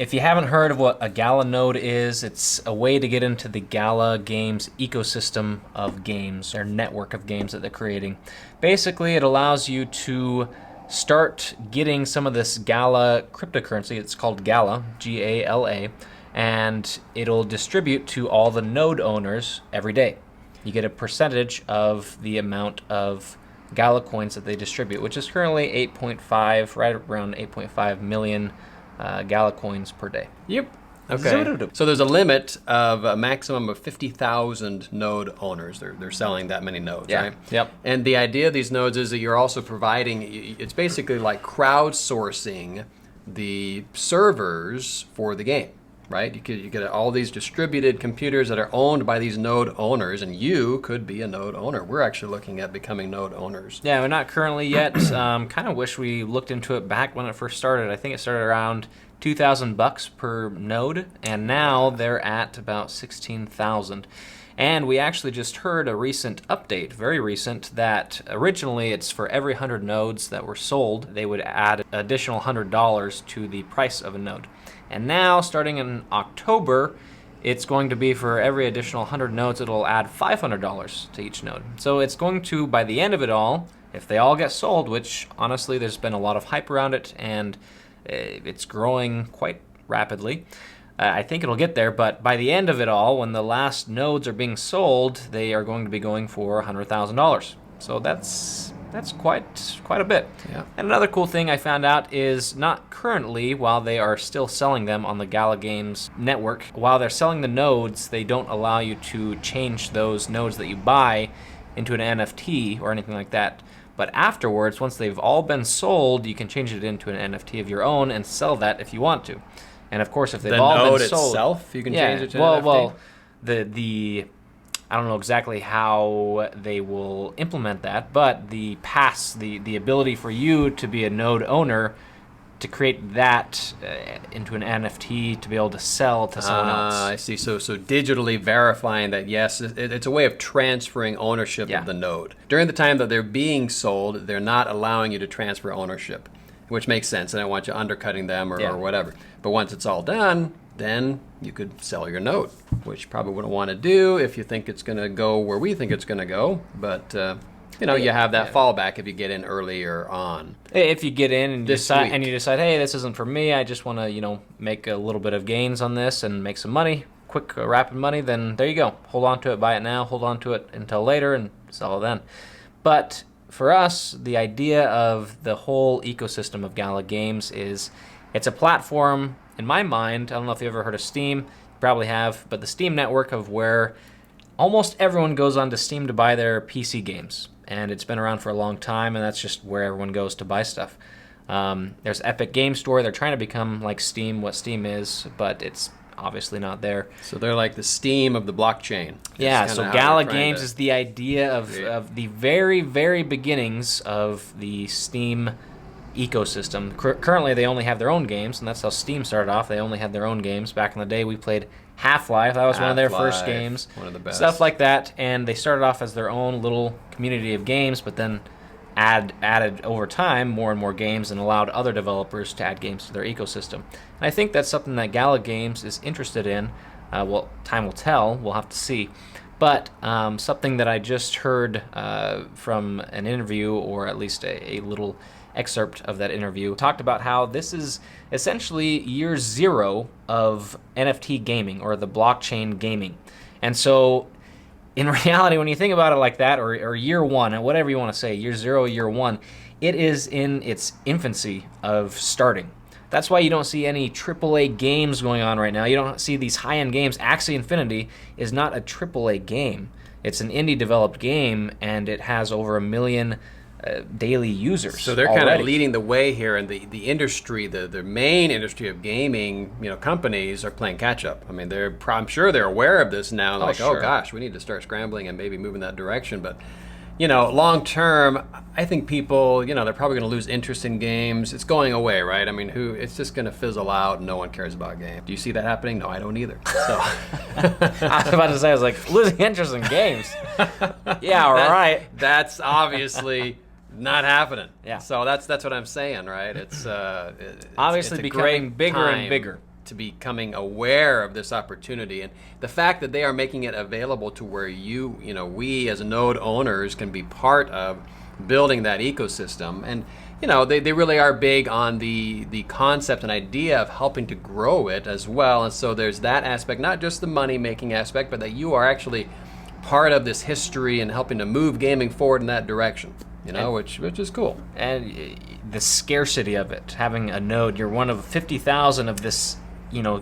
If you haven't heard of what a Gala node is, it's a way to get into the Gala Games ecosystem of games, or network of games that they're creating. Basically, it allows you to start getting some of this Gala cryptocurrency. It's called Gala, Gala, and it'll distribute to all the node owners every day. You get a percentage of the amount of Gala coins that they distribute, which is currently 8.5, right around 8.5 million Gala coins per day. Yep. Okay. So there's a limit of a maximum of 50,000 node owners. They're selling that many nodes, right? Yep. And the idea of these nodes is that you're also providing, it's basically like crowdsourcing the servers for the game, right? You get all these distributed computers that are owned by these node owners, and you could be a node owner. We're actually looking at becoming node owners. Yeah, we're not currently yet. Kind of wish we looked into it back when it first started. I think it started around $2,000 per node, and now they're at about 16,000. And we actually just heard a recent update, very recent, that originally it's for every 100 nodes that were sold, they would add an additional $100 to the price of a node. And now, starting in October, it's going to be for every additional 100 nodes, it'll add $500 to each node. So it's going to, by the end of it all, if they all get sold, which honestly there's been a lot of hype around it, and it's growing quite rapidly, I think it'll get there, but by the end of it all, when the last nodes are being sold, they are going to be going for $100,000. So that's quite a bit. Yeah. And another cool thing I found out is not currently, while they are still selling them on the Gala Games network, while they're selling the nodes, they don't allow you to change those nodes that you buy into an NFT or anything like that. But afterwards, once they've all been sold, you can change it into an NFT of your own and sell that if you want to. And of course, if they've all been sold, itself, you can change it to an NFT? Well, the I don't know exactly how they will implement that, but the ability for you to be a node owner, to create that into an NFT to be able to sell to someone else. I see. So digitally verifying that, yes, it's a way of transferring ownership of the node. During the time that they're being sold, they're not allowing you to transfer ownership, which makes sense. I don't want you undercutting them or whatever. But once it's all done, then you could sell your node, which you probably wouldn't want to do if you think it's going to go where we think it's going to go. But you have that fallback if you get in earlier on. If you get in and you decide, hey, this isn't for me, I just want to, make a little bit of gains on this and make some money, quick, rapid money, then there you go. Hold on to it, buy it now, hold on to it until later, and sell it then. But for us, the idea of the whole ecosystem of Gala Games is it's a platform, in my mind, I don't know if you've ever heard of Steam, you probably have, but the Steam network of where almost everyone goes onto Steam to buy their PC games. And it's been around for a long time, and that's just where everyone goes to buy stuff. There's Epic Game Store. They're trying to become like Steam, what Steam is, but it's obviously not there. So they're like the Steam of the blockchain. Yeah, so Gala Games is the idea of the very, very beginnings of the Steam ecosystem. Currently, they only have their own games, and that's how Steam started off. They only had their own games. Back in the day, we played Half-Life. That was one of their first games. One of the best. Stuff like that, and they started off as their own little community of games, but then added over time more and more games and allowed other developers to add games to their ecosystem. And I think that's something that Gala Games is interested in. Well, time will tell. We'll have to see. But something that I just heard from an interview, or at least a little excerpt of that interview, talked about how this is essentially year zero of NFT gaming, or the blockchain gaming. And so in reality, when you think about it like that, or year one, or whatever you want to say, year zero, year one, it is in its infancy of starting. That's why you don't see any AAA games going on right now. You don't see these high-end games. Axie Infinity is not a AAA game. It's an indie-developed game, and it has over 1 million daily users. So they're kind of leading the way here, and the industry, the main industry of gaming, companies are playing catch up. I mean, I'm sure they're aware of this now. Oh gosh, we need to start scrambling and maybe move in that direction. But long term, I think people, they're probably going to lose interest in games. It's going away, right? I mean, it's just going to fizzle out, and no one cares about games. Do you see that happening? No, I don't either. So I was about to say, I was like, losing interest in games. Yeah, all right. That's obviously not happening. Yeah. So that's what I'm saying, right? It's obviously it's becoming bigger and bigger. to becoming aware of this opportunity, and the fact that they are making it available to where we as node owners can be part of building that ecosystem. And they really are big on the concept and idea of helping to grow it as well. And so there's that aspect, not just the money making aspect, but that you are actually part of this history and helping to move gaming forward in that direction, which is cool. And the scarcity of it, having a node, you're one of 50,000 of this,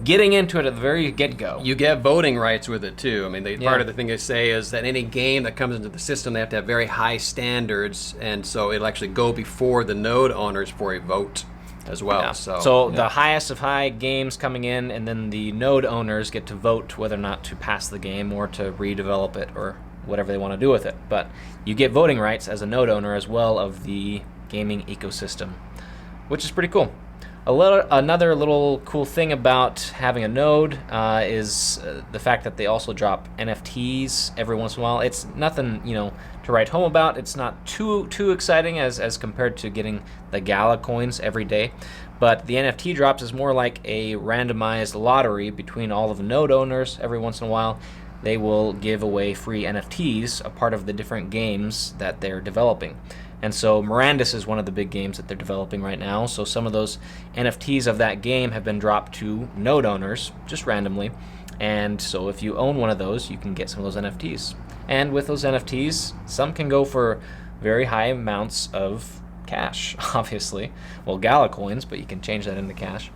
getting into it at the very get-go. You get voting rights with it too. I mean, part of the thing they say is that any game that comes into the system, they have to have very high standards, and so it'll actually go before the node owners for a vote as well. Yeah. So the highest of high games coming in, and then the node owners get to vote whether or not to pass the game or to redevelop it or whatever they want to do with it. But you get voting rights as a node owner as well of the gaming ecosystem, which is pretty cool. Another little cool thing about having a node is the fact that they also drop NFTs every once in a while. It's nothing, to write home about. It's not too exciting as compared to getting the Gala coins every day. But the NFT drops is more like a randomized lottery between all of the node owners. Every once in a while, they will give away free NFTs, a part of the different games that they're developing. And so Mirandus is one of the big games that they're developing right now. So some of those NFTs of that game have been dropped to node owners, just randomly. And so if you own one of those, you can get some of those NFTs. And with those NFTs, some can go for very high amounts of cash, obviously. Well, Gala coins, but you can change that into cash.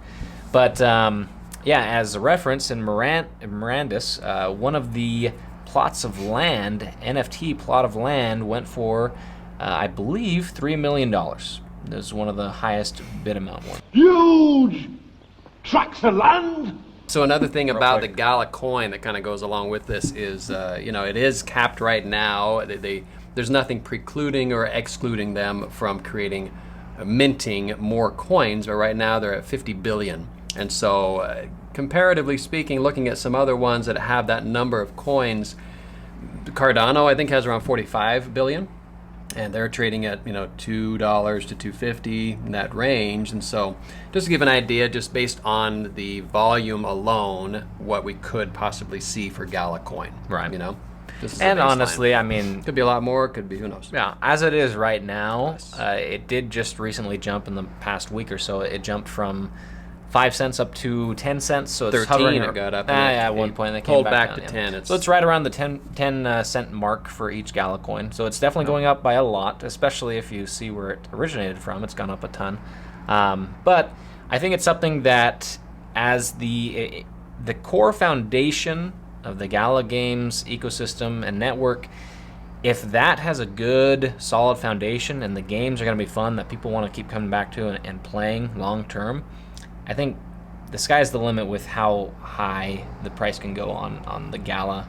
But as a reference, in Mirandus, one of the plots of land, NFT plot of land, went for I believe $3 million. This is one of the highest bid amount ones. Huge tracts of land. So another thing about the Gala coin that kind of goes along with this is, it is capped right now. There's nothing precluding or excluding them from minting more coins, but right now they're at 50 billion. And so, comparatively speaking, looking at some other ones that have that number of coins, Cardano I think has around 45 billion. And they're trading at $2 to $2.50 in that range. And so just to give an idea, just based on the volume alone, what we could possibly see for Gala coin. Right. And honestly, I mean, could be a lot more, could be, who knows. Yeah, as it is right now, it did just recently jump in the past week or so. It jumped from 5 cents up to 10 cents, so it's 13 hovering. It got up. At one point they came pulled back to down, 10. So it's right around the 10 cent mark for each Gala coin. So it's definitely going up by a lot, especially if you see where it originated from. It's gone up a ton. But I think it's something that, as the core foundation of the Gala Games ecosystem and network, if that has a good, solid foundation and the games are going to be fun that people want to keep coming back to and playing long term, I think the sky's the limit with how high the price can go on the Gala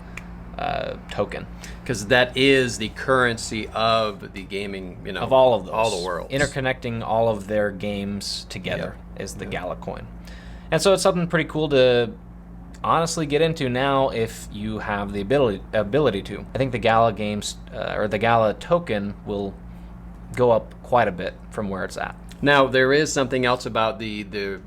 token. Because that is the currency of the gaming, of all of those. All the worlds. Interconnecting all of their games together is the Gala coin. And so it's something pretty cool to honestly get into now if you have the ability to. I think the Gala games, or the Gala token, will go up quite a bit from where it's at. Now, there is something else about the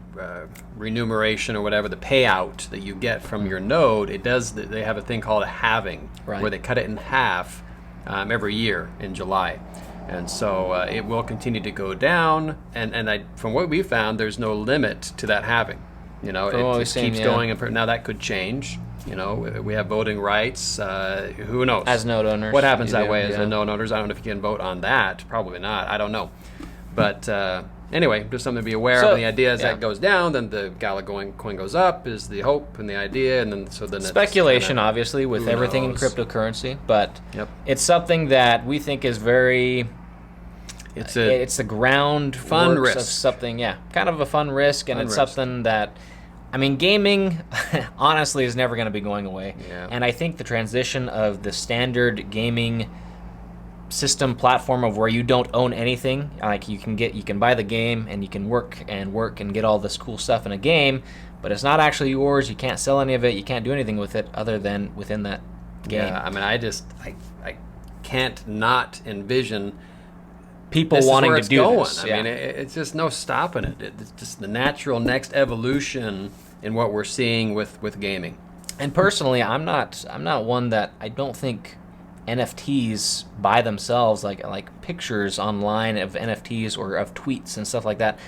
remuneration or whatever, the payout that you get from your node. They have a thing called a halving, where they cut it in half every year in July. And so it will continue to go down. And from what we found, there's no limit to that halving. It just keeps going. And now that could change. We have voting rights. Who knows? As node owners. What happens that way as a node owners? I don't know if you can vote on that. Probably not. I don't know. But anyway, just something to be aware of. And the idea is that goes down, then the Gala coin goes up, is the hope and the idea, and then it's speculation, obviously, with everything in cryptocurrency. But it's something that we think is very. It's the ground fun risk of something. Yeah, kind of a fun risk, and it's something that. I mean, gaming, honestly, is never going to be going away. Yeah. And I think the transition of the standard gaming system platform of where you don't own anything, like you can buy the game and you can work and get all this cool stuff in a game, but it's not actually yours. You can't sell any of it. You can't do anything with it other than within that game. Yeah, I mean, I can't not envision people wanting to do going. this. I mean, it's just no stopping it. It's just the natural next evolution in what we're seeing with gaming. And personally, I'm not one that I don't think NFTs by themselves, like pictures online of NFTs or of tweets and stuff like that.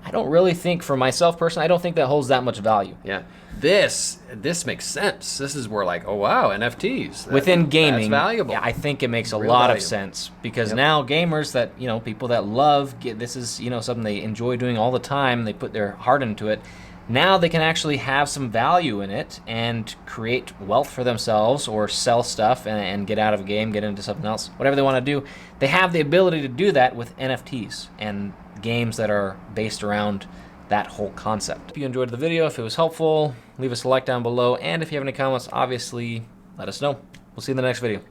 I don't really think, for myself personally, I don't think that holds that much value. Yeah, this makes sense. This is where like, oh wow, NFTs within gaming, that's valuable. Yeah, I think it makes a Real lot valuable. of sense because now gamers that people that love this is something they enjoy doing all the time. They put their heart into it. Now they can actually have some value in it and create wealth for themselves or sell stuff and get out of a game, get into something else, whatever they want to do. They have the ability to do that with NFTs and games that are based around that whole concept. If you enjoyed the video, if it was helpful, leave us a like down below. And if you have any comments, obviously, let us know. We'll see you in the next video.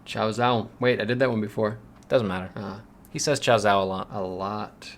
Ciao Zhao. Wait, I did that one before. Doesn't matter. He says ciao zao a lot. A lot.